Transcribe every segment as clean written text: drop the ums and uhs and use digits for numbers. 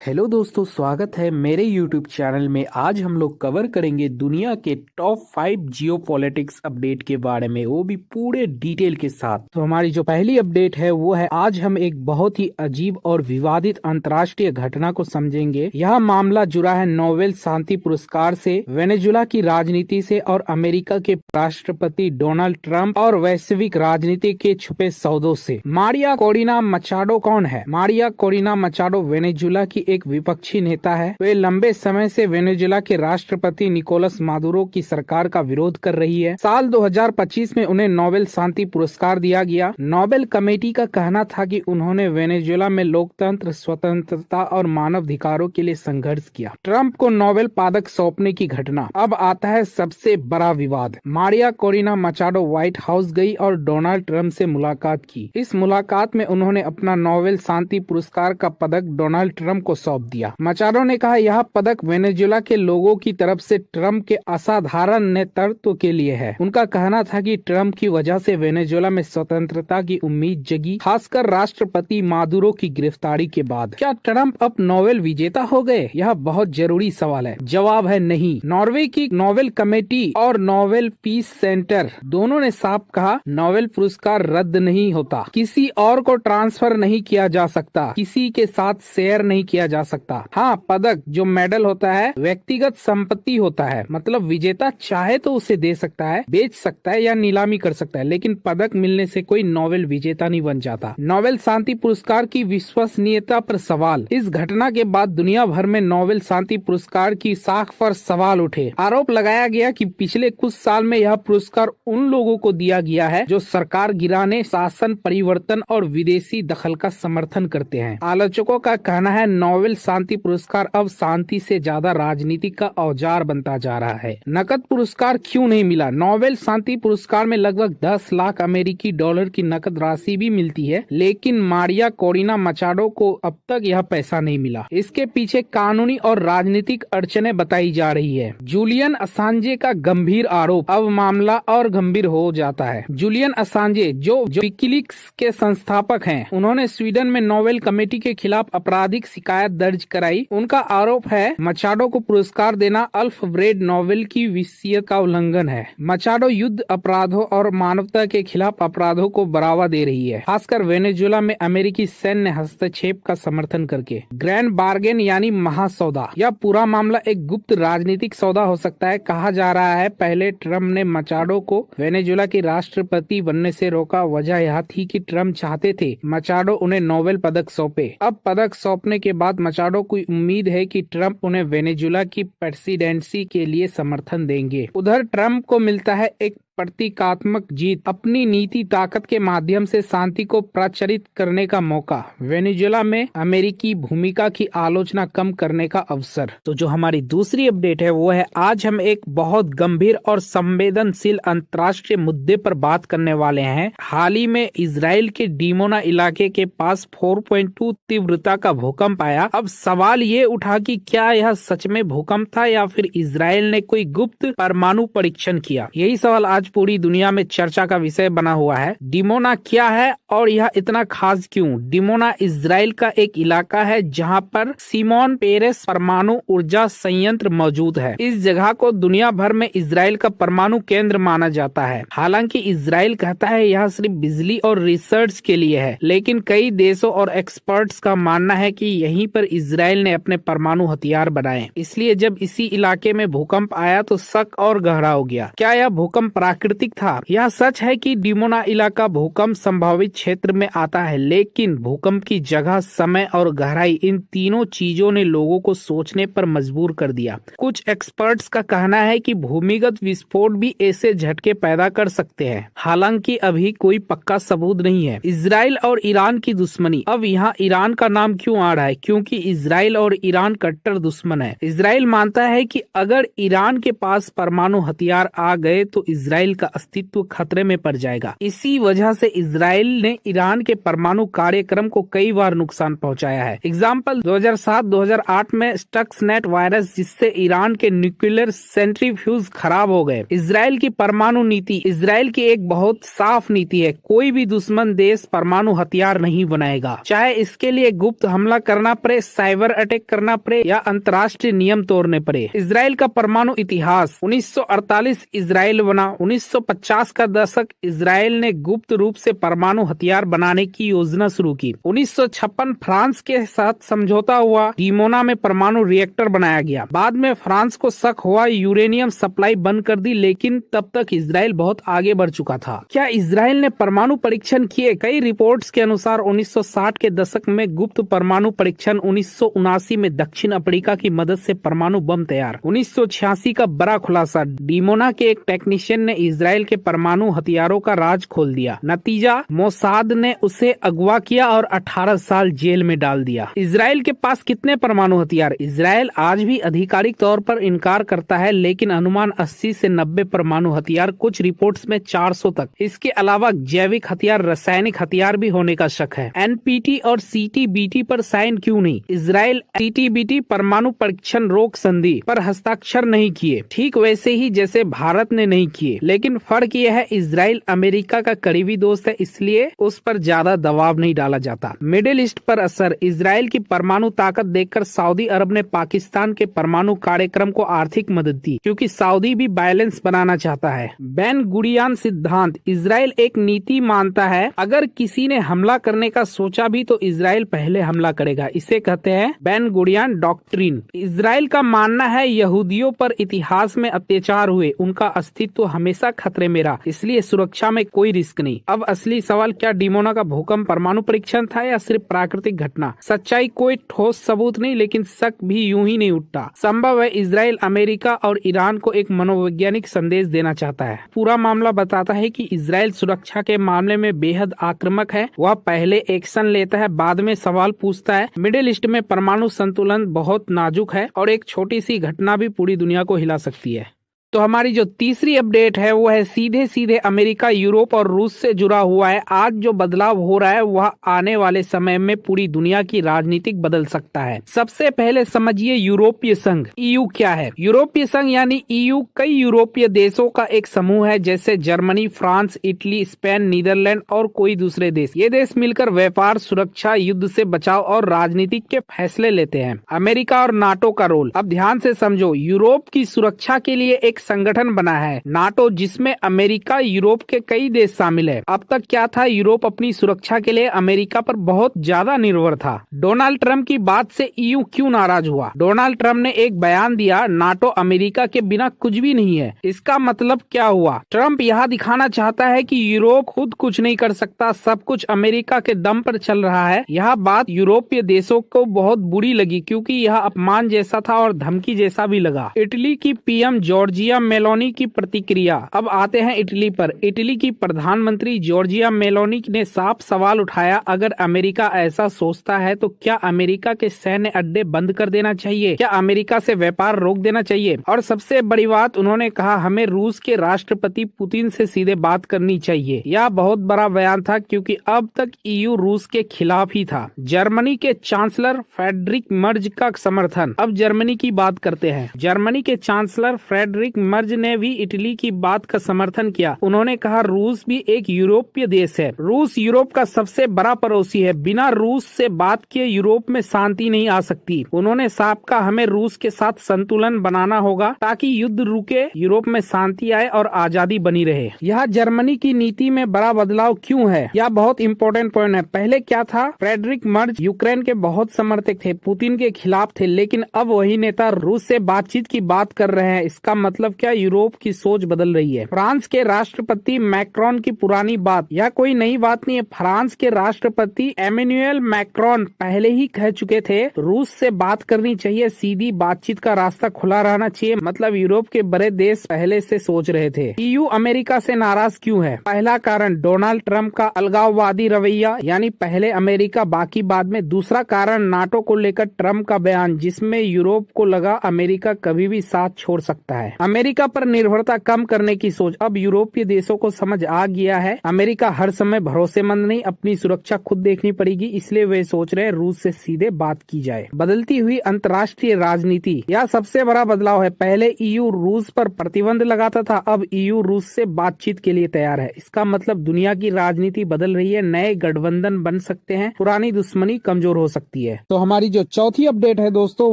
Hello दोस्तों, स्वागत है मेरे YouTube चैनल में। आज हम लोग कवर करेंगे दुनिया के टॉप 5 जियो पॉलिटिक्स अपडेट के बारे में, वो भी पूरे डिटेल के साथ। तो हमारी जो पहली अपडेट है वो है, आज हम एक बहुत ही अजीब और विवादित अंतर्राष्ट्रीय घटना को समझेंगे। यह मामला जुड़ा है नोबेल शांति पुरस्कार से, वेनेजुला की राजनीति से और अमेरिका के राष्ट्रपति डोनाल्ड ट्रंप और वैश्विक राजनीति के छुपे सौदों से। मारिया कोरिना मचाडो कौन है? मारिया कोरिना मचाडो वेनेजुला की एक विपक्षी नेता है। वे लंबे समय से वेनेजुला के राष्ट्रपति निकोलस मादुरो की सरकार का विरोध कर रही है। साल 2025 में उन्हें नोबेल शांति पुरस्कार दिया गया। नोबेल कमेटी का कहना था कि उन्होंने वेनेजुला में लोकतंत्र, स्वतंत्रता और मानवाधिकारों के लिए संघर्ष किया। ट्रंप को नोबेल पदक सौंपने की घटना। अब आता है सबसे बड़ा विवाद। Maria Corina Machado white house गई और डोनाल्ड ट्रंप से मुलाकात की। इस मुलाकात में उन्होंने अपना नोबेल शांति पुरस्कार का पदक डोनाल्ड ट्रंप को सौंप दिया। मचाडो ने कहा, यह पदक वेनेजुला के लोगों की तरफ से ट्रंप के असाधारण नेतृत्व के लिए है। उनका कहना था कि ट्रंप की वजह से वेनेजुला में स्वतंत्रता की उम्मीद जगी, खासकर राष्ट्रपति मादुरो की गिरफ्तारी के बाद। क्या ट्रंप अब नोबेल विजेता हो गए? यह बहुत जरूरी सवाल है। जवाब है नहीं। नॉर्वे की नोबेल कमेटी और नोबेल पीस सेंटर दोनों ने साफ कहा, नोबेल पुरस्कार रद्द नहीं होता, किसी और को ट्रांसफर नहीं किया जा सकता, किसी के साथ शेयर नहीं किया जा सकता। हाँ, पदक जो मेडल होता है व्यक्तिगत संपत्ति होता है, मतलब विजेता चाहे तो उसे दे सकता है, बेच सकता है या नीलामी कर सकता है, लेकिन पदक मिलने से कोई नोबेल विजेता नहीं बन जाता। नोबेल शांति पुरस्कार की विश्वसनीयता पर सवाल। इस घटना के बाद दुनिया भर में नोबेल शांति पुरस्कार की साख पर सवाल उठे। आरोप लगाया गया कि पिछले कुछ साल में यह पुरस्कार उन लोगों को दिया गया है जो सरकार गिराने, शासन परिवर्तन और विदेशी दखल का समर्थन करते हैं। आलोचकों का कहना है, नोबेल शांति पुरस्कार अब शांति से ज्यादा राजनीति का औजार बनता जा रहा है। नकद पुरस्कार क्यों नहीं मिला? नोबेल शांति पुरस्कार में लगभग 10 लाख अमेरिकी डॉलर की नकद राशि भी मिलती है, लेकिन मारिया कोरिना मचाडो को अब तक यह पैसा नहीं मिला। इसके पीछे कानूनी और राजनीतिक अड़चनें बताई जा रही है। जूलियन असांजे का गंभीर आरोप। अब मामला और गंभीर हो जाता है। जूलियन असांजे जो विकिलीक्स के संस्थापक हैं, उन्होंने स्वीडन में नोबेल कमेटी के खिलाफ आपराधिक शिकायत दर्ज कराई। उनका आरोप है, मचाडो को पुरस्कार देना अल्फ्रेड नोबेल की विशियत का उल्लंघन है। मचाडो युद्ध अपराधों और मानवता के खिलाफ अपराधों को बढ़ावा दे रही है, खासकर वेनेजुला में अमेरिकी सैन्य हस्तक्षेप का समर्थन करके। ग्रैंड बार्गेन यानी महासौदा। यह पूरा मामला एक गुप्त राजनीतिक सौदा हो सकता है। कहा जा रहा है, पहले ट्रंप ने मचाडो को वेनेजुला के राष्ट्रपति बनने से रोका। वजह यह थी कि ट्रंप चाहते थे मचाडो उन्हें नोबेल पदक सौंपे। अब पदक सौंपने के बाद मचाडो को उम्मीद है कि ट्रंप उन्हें वेनेजुला की प्रेसिडेंसी के लिए समर्थन देंगे। उधर ट्रंप को मिलता है एक प्रतीकात्मक जीत, अपनी नीति ताकत के माध्यम से शांति को प्रचारित करने का मौका, वेनेजुला में अमेरिकी भूमिका की आलोचना कम करने का अवसर। तो जो हमारी दूसरी अपडेट है वो है, आज हम एक बहुत गंभीर और संवेदनशील अंतर्राष्ट्रीय मुद्दे पर बात करने वाले हैं। हाल ही में इजराइल के डिमोना इलाके के पास 4.2 तीव्रता का भूकंप आया। अब सवाल ये उठा कि क्या यह सच में भूकंप था या फिर इजराइल ने कोई गुप्त परमाणु परीक्षण किया। यही सवाल आज पूरी दुनिया में चर्चा का विषय बना हुआ है। डिमोना क्या है और यह इतना खास क्यों? डिमोना इजराइल का एक इलाका है जहां पर सिमोन पेरेस परमाणु ऊर्जा संयंत्र मौजूद है। इस जगह को दुनिया भर में इजराइल का परमाणु केंद्र माना जाता है। हालांकि इजराइल कहता है यह सिर्फ बिजली और रिसर्च के लिए है, लेकिन कई देशों और एक्सपर्ट्स का मानना है कि यहीं पर इजराइल ने अपने परमाणु हथियार बनाए। इसलिए जब इसी इलाके में भूकंप आया तो शक और गहरा हो गया। क्या यह भूकंप प्राकृतिक था? यह सच है कि डिमोना इलाका भूकंप संभावित क्षेत्र में आता है, लेकिन भूकंप की जगह, समय और गहराई, इन तीनों चीजों ने लोगों को सोचने पर मजबूर कर दिया। कुछ एक्सपर्ट्स का कहना है कि भूमिगत विस्फोट भी ऐसे झटके पैदा कर सकते हैं। हालांकि अभी कोई पक्का सबूत नहीं है। इजराइल और ईरान की दुश्मनी। अब यहाँ ईरान का नाम क्यों आ रहा है? क्योंकि इजराइल और ईरान कट्टर दुश्मन है। इजराइल मानता है कि अगर ईरान के पास परमाणु हथियार आ गए तो इजराइल इसराइल का अस्तित्व खतरे में पड़ जाएगा। इसी वजह से इसराइल ने ईरान के परमाणु कार्यक्रम को कई बार नुकसान पहुंचाया है। एग्जाम्पल 2007-2008 में स्टक्सनेट वायरस, जिससे ईरान के न्यूक्लियर सेंट्रीफ्यूज खराब हो गए। इसराइल की परमाणु नीति इसराइल की एक बहुत साफ नीति है, कोई भी दुश्मन देश परमाणु हथियार नहीं बनाएगा, चाहे इसके लिए गुप्त हमला करना पड़े, साइबर अटैक करना पड़े या अंतर्राष्ट्रीय नियम तोड़ने पड़े। इसराइल का परमाणु इतिहास 1948 इसराइल बना। 1950 का दशक इसराइल ने गुप्त रूप से परमाणु हथियार बनाने की योजना शुरू की। 1956 फ्रांस के साथ समझौता हुआ, डीमोना में परमाणु रिएक्टर बनाया गया। बाद में फ्रांस को शक हुआ, यूरेनियम सप्लाई बंद कर दी, लेकिन तब तक इसराइल बहुत आगे बढ़ चुका था। क्या इसराइल ने परमाणु परीक्षण किए? कई रिपोर्ट्स के अनुसार 1960 के दशक में गुप्त परमाणु परीक्षण, 1979 में दक्षिण अफ्रीका की मदद से परमाणु बम तैयार, 1986 का बड़ा खुलासा, डीमोना के एक टेक्नीशियन ने इसराइल के परमाणु हथियारों का राज खोल दिया। नतीजा, मोसाद ने उसे अगवा किया और 18 साल जेल में डाल दिया। इसराइल के पास कितने परमाणु हथियार? इसराइल आज भी आधिकारिक तौर पर इनकार करता है, लेकिन अनुमान 80 से 90 परमाणु हथियार, कुछ रिपोर्ट्स में 400 तक। इसके अलावा जैविक हथियार, रासायनिक हथियार भी होने का शक है। एनपीटी और सीटीबीटी पर साइन क्यों नहीं? इसराइल सीटीबीटी परमाणु परीक्षण रोक संधि पर हस्ताक्षर नहीं किए, ठीक वैसे ही जैसे भारत ने नहीं किए। लेकिन फर्क यह है, इसराइल अमेरिका का करीबी दोस्त है, इसलिए उस पर ज्यादा दबाव नहीं डाला जाता। मिडिल ईस्ट पर असर। इसराइल की परमाणु ताकत देखकर सऊदी अरब ने पाकिस्तान के परमाणु कार्यक्रम को आर्थिक मदद दी, क्योंकि सऊदी भी बैलेंस बनाना चाहता है। बेन गुरियन सिद्धांत। इसराइल एक नीति मानता है, अगर किसी ने हमला करने का सोचा भी तो इसराइल पहले हमला करेगा। इसे कहते हैं बेन गुरियन डॉक्ट्रिन। इसराइल का मानना है, यहूदियों पर इतिहास में अत्याचार हुए, उनका अस्तित्व हमेशा खतरे में रहा, इसलिए सुरक्षा में कोई रिस्क नहीं। अब असली सवाल, क्या डीमोना का भूकंप परमाणु परीक्षण था या सिर्फ प्राकृतिक घटना? सच्चाई कोई ठोस सबूत नहीं, लेकिन शक भी यूं ही नहीं उठता। संभव है इसराइल अमेरिका और ईरान को एक मनोवैज्ञानिक संदेश देना चाहता है। पूरा मामला बताता है कि इसराइल सुरक्षा के मामले में बेहद आक्रामक है। वह पहले एक्शन लेता है, बाद में सवाल पूछता है। मिडिल ईस्ट में परमाणु संतुलन बहुत नाजुक है और एक छोटी सी घटना भी पूरी दुनिया को हिला सकती है। तो हमारी जो तीसरी अपडेट है वो है सीधे सीधे अमेरिका, यूरोप और रूस से जुड़ा हुआ है। आज जो बदलाव हो रहा है वह आने वाले समय में पूरी दुनिया की राजनीतिक बदल सकता है। सबसे पहले समझिए यूरोपीय संघ, ईयू क्या है। यूरोपीय संघ यानी ईयू कई यूरोपीय देशों का एक समूह है, जैसे Germany, France, Italy, Spain, Netherland और कोई दूसरे देश। ये देश मिलकर व्यापार, सुरक्षा, युद्ध से बचाव और राजनीतिक के फैसले लेते हैं। अमेरिका और नाटो का रोल, अब ध्यान से समझो। यूरोप की सुरक्षा के लिए एक संगठन बना है नाटो, जिसमें अमेरिका, यूरोप के कई देश शामिल है। अब तक क्या था, यूरोप अपनी सुरक्षा के लिए अमेरिका पर बहुत ज्यादा निर्भर था। डोनाल्ड ट्रंप की बात से ईयू क्यों नाराज हुआ? डोनाल्ड ट्रंप ने एक बयान दिया, नाटो अमेरिका के बिना कुछ भी नहीं है। इसका मतलब क्या हुआ? ट्रंप यह दिखाना चाहता है कि यूरोप खुद कुछ नहीं कर सकता, सब कुछ अमेरिका के दम पर चल रहा है। यह बात यूरोपीय देशों को बहुत बुरी लगी, क्योंकि यह अपमान जैसा था और धमकी जैसा भी लगा। इटली की पीएम जॉर्जिया मेलोनी की प्रतिक्रिया। अब आते हैं इटली पर। इटली की प्रधानमंत्री जॉर्जिया मेलोनी ने साफ सवाल उठाया, अगर अमेरिका ऐसा सोचता है तो क्या अमेरिका के सैन्य अड्डे बंद कर देना चाहिए? क्या अमेरिका से व्यापार रोक देना चाहिए? और सबसे बड़ी बात, उन्होंने कहा, हमें रूस के राष्ट्रपति पुतिन से सीधे बात करनी चाहिए। यह बहुत बड़ा बयान था, क्योंकि अब तक ईयू रूस के खिलाफ ही था। जर्मनी के चांसलर फ्रेडरिक मर्ज का समर्थन। अब जर्मनी की बात करते हैं। जर्मनी के चांसलर फ्रेडरिक मर्ज ने भी इटली की बात का समर्थन किया। उन्होंने कहा, रूस भी एक यूरोपीय देश है। रूस यूरोप का सबसे बड़ा पड़ोसी है। बिना रूस से बात किए यूरोप में शांति नहीं आ सकती। उन्होंने साफ कहा, हमें रूस के साथ संतुलन बनाना होगा ताकि युद्ध रुके, यूरोप में शांति आए और आजादी बनी रहे। यह जर्मनी की नीति में बड़ा बदलाव क्यों है? यह बहुत इंपॉर्टेंट पॉइंट है। पहले क्या था, फ्रेडरिक मर्ज यूक्रेन के बहुत समर्थक थे, पुतिन के खिलाफ थे, लेकिन अब वही नेता रूस से बातचीत की बात कर रहे हैं। इसका मतलब क्या, यूरोप की सोच बदल रही है। फ्रांस के राष्ट्रपति मैक्रोन की पुरानी बात, यह कोई नई बात नहीं है। फ्रांस के राष्ट्रपति एमेनुएल मैक्रोन पहले ही कह चुके थे, रूस से बात करनी चाहिए, सीधी बातचीत का रास्ता खुला रहना चाहिए। मतलब यूरोप के बड़े देश पहले से सोच रहे थे। ईयू अमेरिका से नाराज क्यों है? पहला कारण, डोनाल्ड ट्रंप का अलगाववादी रवैया, यानी पहले अमेरिका बाकी बाद में। दूसरा कारण, नाटो को लेकर ट्रंप का बयान, जिसमें यूरोप को लगा अमेरिका कभी भी साथ छोड़ सकता है। अमेरिका पर निर्भरता कम करने की सोच। अब यूरोपीय देशों को समझ आ गया है अमेरिका हर समय भरोसेमंद नहीं, अपनी सुरक्षा खुद देखनी पड़ेगी, इसलिए वे सोच रहे हैं रूस से सीधे बात की जाए। बदलती हुई अंतर्राष्ट्रीय राजनीति, यह सबसे बड़ा बदलाव है। पहले ईयू रूस पर प्रतिबंध लगाता था, अब ईयू रूस से बातचीत के लिए तैयार है। इसका मतलब दुनिया की राजनीति बदल रही है, नए गठबंधन बन सकते हैं, पुरानी दुश्मनी कमजोर हो सकती है। तो हमारी जो चौथी अपडेट है दोस्तों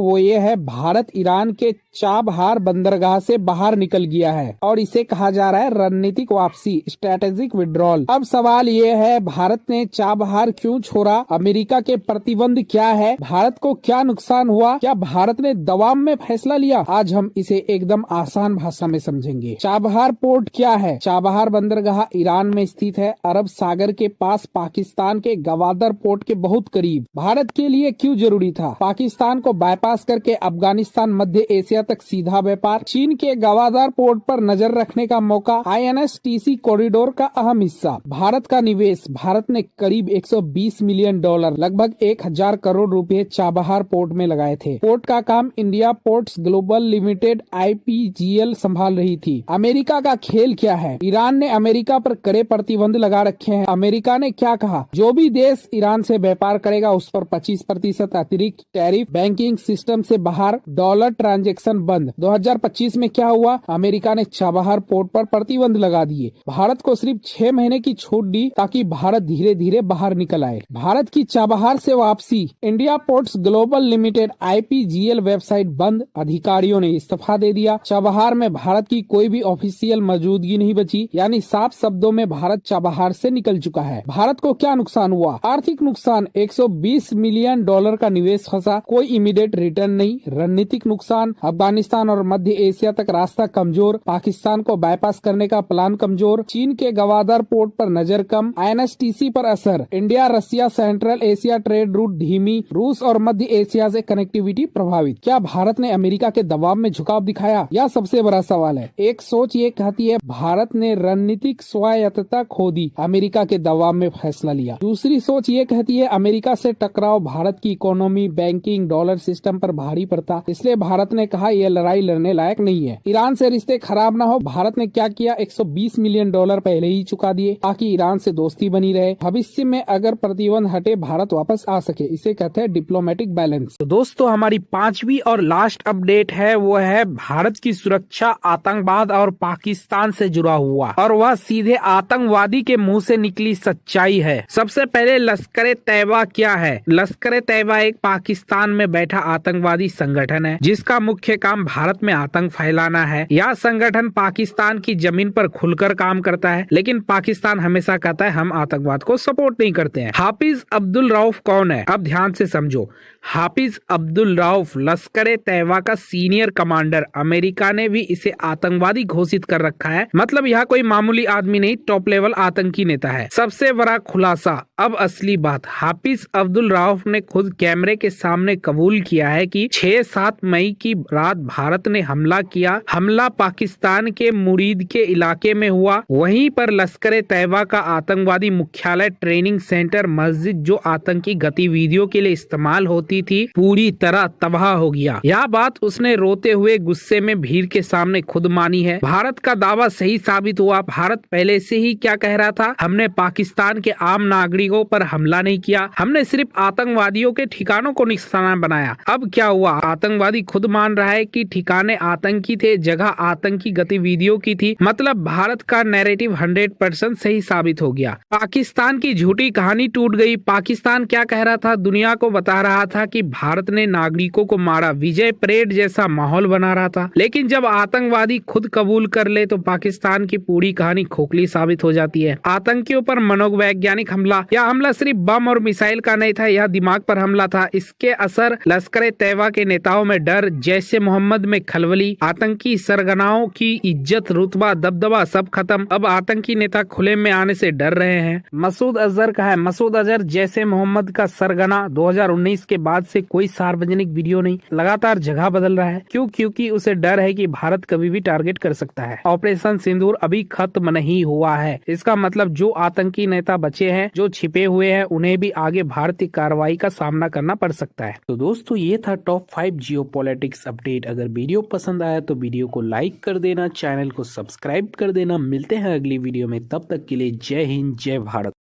वो ये है, भारत ईरान के चाबहार बंदरगाह से बाहर निकल गया है और इसे कहा जा रहा है रणनीतिक वापसी, स्ट्रेटेजिक विड्रॉल। अब सवाल ये है, भारत ने चाबहार क्यों छोड़ा? अमेरिका के प्रतिबंध क्या है? भारत को क्या नुकसान हुआ? क्या भारत ने दबाव में फैसला लिया? आज हम इसे एकदम आसान भाषा में समझेंगे। चाबहार पोर्ट क्या है? चाबहार बंदरगाह ईरान में स्थित है, अरब सागर के पास, पाकिस्तान के गवादर पोर्ट के बहुत करीब। भारत के लिए क्यों जरूरी था? पाकिस्तान को बाईपास करके अफगानिस्तान, मध्य एशिया तक सीधा व्यापार, चीन के गवादर पोर्ट पर नजर रखने का मौका, INSTC कॉरिडोर का अहम हिस्सा। भारत का निवेश, भारत ने करीब 120 मिलियन डॉलर, लगभग 1000 करोड़ रुपए चाबहार पोर्ट में लगाए थे। पोर्ट का काम India ports global limited IPGL संभाल रही थी। अमेरिका का खेल क्या है? ईरान ने अमेरिका पर कड़े प्रतिबंध लगा रखे हैं। अमेरिका ने क्या कहा? जो भी देश ईरान से व्यापार करेगा उस पर 25% अतिरिक्त टैरिफ, बैंकिंग सिस्टम से बाहर, डॉलर ट्रांजैक्शन बंद। 2025 में क्या हुआ? अमेरिका ने चाबहार पोर्ट पर प्रतिबंध लगा दिए। भारत को सिर्फ 6 महीने की छूट दी ताकि भारत धीरे धीरे बाहर निकल आए। भारत की चाबहार से वापसी, India ports global limited IPGL website बंद, अधिकारियों ने इस्तीफा दे दिया। चाबहार में भारत की कोई भी ऑफिशियल मौजूदगी नहीं बची, यानी साफ शब्दों में भारत चाबहार से निकल चुका है। भारत को क्या नुकसान हुआ? आर्थिक नुकसान, 120 मिलियन डॉलर का निवेश फंसा, कोई इमीडिएट रिटर्न नहीं। रणनीतिक नुकसान, अफगानिस्तान और मध्य एशिया तक रास्ता कमजोर, पाकिस्तान को बाईपास करने का प्लान कमजोर, चीन के गवादर पोर्ट पर नजर कम, INSTC पर असर, India Russia central Asia trade route धीमी, रूस और मध्य एशिया से कनेक्टिविटी प्रभावित। क्या भारत ने अमेरिका के दबाव में झुकाव दिखाया? यह सबसे बड़ा सवाल है। एक सोच ये कहती है भारत ने रणनीतिक स्वायत्तता खो दी, अमेरिका के दबाव में फैसला लिया। दूसरी सोच ये कहती है अमेरिका से टकराव भारत की इकोनॉमी, बैंकिंग, डॉलर सिस्टम पर भारी पड़ता, इसलिए भारत ने कहा यह लड़ाई लड़ने लायक नहीं है। ईरान से रिश्ते खराब न हो, भारत ने क्या किया? 120 मिलियन डॉलर पहले ही चुका दिए ताकि ईरान से दोस्ती बनी रहे। भविष्य में अगर प्रतिबंध हटे भारत वापस आ सके, इसे कहते हैं डिप्लोमेटिक बैलेंस। तो दोस्तों हमारी पांचवी और लास्ट अपडेट है वो है भारत की सुरक्षा आतंकवाद और पाकिस्तान से जुड़ा हुआ, और वह सीधे आतंकवादी के मुंह से निकली सच्चाई है। सबसे पहले लश्कर तैयबा क्या है? लश्कर तैयबा एक पाकिस्तान में बैठा आतंकवादी संगठन है जिसका मुख्य काम भारत में आतंक फैलाना है। यह संगठन पाकिस्तान की जमीन पर खुलकर काम करता है, लेकिन पाकिस्तान हमेशा कहता है हम आतंकवाद को सपोर्ट नहीं करते हैं। हाफिज अब्दुल रऊफ कौन है? अब ध्यान से समझो। हाफिज अब्दुल रऊफ लश्कर तैयबा का सीनियर कमांडर, अमेरिका ने भी इसे आतंकवादी घोषित कर रखा है। मतलब यह कोई मामूली आदमी नहीं, टॉप लेवल आतंकी नेता है। सबसे बड़ा खुलासा, अब असली बात, हाफिज अब्दुल रऊफ ने खुद कैमरे के सामने कबूल किया है कि 6-7 मई की रात भारत ने हमला किया। हमला पाकिस्तान के मुरीद के इलाके में हुआ। वहीं पर लश्कर तैयबा का आतंकवादी मुख्यालय, ट्रेनिंग सेंटर, मस्जिद जो आतंकी गतिविधियों के लिए इस्तेमाल होती थी, पूरी तरह तबाह हो गया। यह बात उसने रोते हुए गुस्से में भीड़ के सामने खुद मानी है। भारत का दावा सही साबित हुआ। भारत पहले से ही क्या कह रहा था? हमने पाकिस्तान के आम नागरिकों पर हमला नहीं किया, हमने सिर्फ आतंकवादियों के ठिकानों को निशाना बनाया। अब क्या हुआ? आतंकवादी खुद मान रहा है कि ठिकाने आतंकी थे, जगह आतंकी गतिविधियों की थी। मतलब भारत का नैरेटिव 100% सही साबित हो गया। पाकिस्तान की झूठी कहानी टूट गई। पाकिस्तान क्या कह रहा था? दुनिया को बता रहा था कि भारत ने नागरिकों को मारा, विजय परेड जैसा माहौल बना रहा था। लेकिन जब आतंकवादी खुद कबूल कर ले तो पाकिस्तान की पूरी कहानी खोखली साबित हो जाती है। आतंकियों पर मनोवैज्ञानिक हमला, यह हमला सिर्फ बम और मिसाइल का नहीं था, यह दिमाग पर हमला था। इसके असर लश्कर तैयबा के नेताओं में डर, जैसे मोहम्मद में खलबली, आतंकी सरगनाओं की इज्जत, रुतबा, दबदबा सब खत्म। अब आतंकी नेता खुले में आने से डर रहे हैं। मसूद अजहर का है, मसूद अजहर जैसे मोहम्मद का सरगना 2019 के बाद से कोई सार्वजनिक वीडियो नहीं, लगातार जगह बदल रहा है। क्यों? क्योंकि उसे डर है कि भारत कभी भी टारगेट कर सकता है। ऑपरेशन सिंदूर अभी खत्म नहीं हुआ है। इसका मतलब जो आतंकी नेता बचे हैं, जो छिपे हुए हैं, उन्हें भी आगे भारतीय कार्रवाई का सामना करना पड़ सकता है। तो दोस्तों ये था टॉप 5 जियोपॉलिटिक्स अपडेट। अगर वीडियो पसंद आया तो वीडियो को लाइक कर देना, चैनल को सब्सक्राइब कर देना। मिलते हैं अगली वीडियो में, तब तक के लिए जय हिंद, जय भारत।